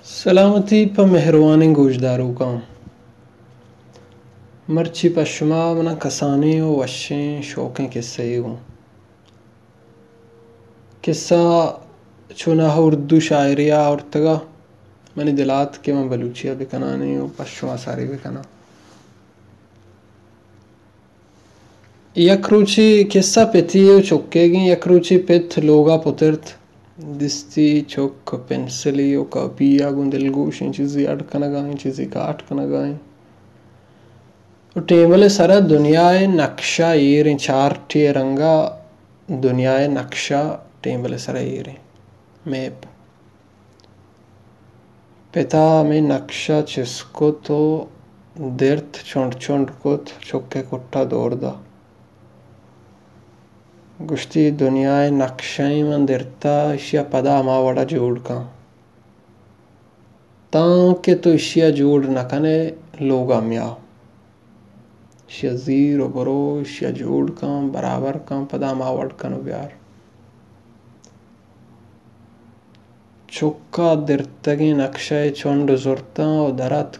सलामती प मेहरबानी गोजदारों का मर्ची पश्मा मना कसाने और वशें शौकें किस्से हूँ किस्सा चुना उर्दू शायरिया और तगा मनी दिलात के मैं बलूचिया बिकनाने और पश्मा सारी बिकना यकरुचि किस्सा पेती चुक्केगी यकरुचि पेत लोगा पुतिर्त दिस्ती चौक पेंसिली और कापिया गुंदिलगोश इन चीज़ी अटकना इन चीज़ी काट कना गाएं और टेबल सारा दुनियाए नक्शा ये चार्ट ये रंगा दुनियाए नक्शा टेबल सारा ये मैप पिता में नक्शा चिसको तो दिर्थ चोंड चोंड कोत चुक्के कुट्टा दौड़ दा गुश्ती दुनियाए नक्शाई मन दिरता इशिया पदा मावड़ा जोड़ का तांके तो इशिया जोड़ नकने लोगा म्या इशिया जीरो बरो इशिया जोड़ का बराबर का पदा मावड़ कनो प्यार चुक्का दिरतगी नक्शाए चोंड जुरता और दरत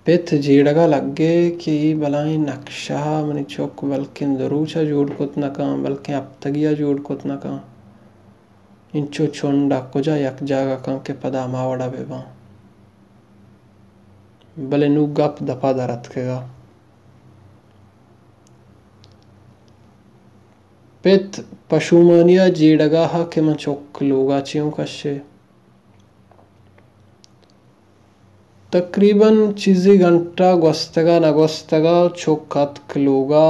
पिथ जीड़गा लगे कि बलाई नक्शा मनी चौक बल्कि दरूचा जोड़ कुत नका बल्कि अब तगिया जोड़ कुत नका इंचो चोंडा कुजा यक जागा का के पदा मावड़ा बेबा भले नु गप दफा दरत केगा पिथ पशुमानिया जीड़गा हा के मन चौक लोगा चियों कशे तकरीबन चीज़ी घंटा गोस्तगा नगोस्तगा चौकात क्लोगा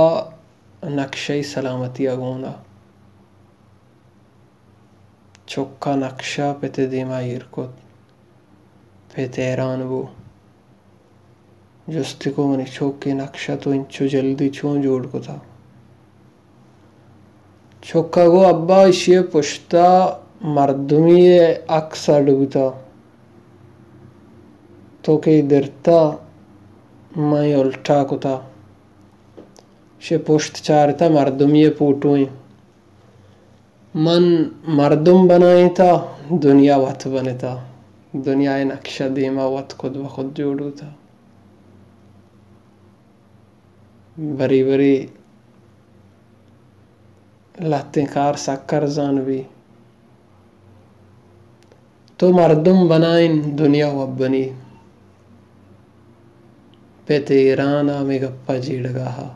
नक्शे सलामती अगोना चौका नक्शा पेते दिमा यरकोत पेते हैरान वो जुस्ती को मनी चौके नक्शा तो इंचो जल्दी चों जोड़ को था चौका गो अब्बा इशिये पुश्ता मर्दमी अक्सा डूबता तो के दिरता मैं उल्टा कुता शे पुश्त चारता मर्दमी पूटुई मन मर्दुम बनाई था दुनिया वत बने था दुनिया नक्शा दीमा वत खुद ब खुद जोड़ू था बरी बरी लाते कार सक्कर जान भी तो मर्दुम बनाइन दुनिया वब बनी पेते ईराना में गप्पा जीड़गा हा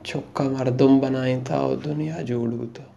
चौका मर्दुम बनाई था और दुनिया जोड़ू था।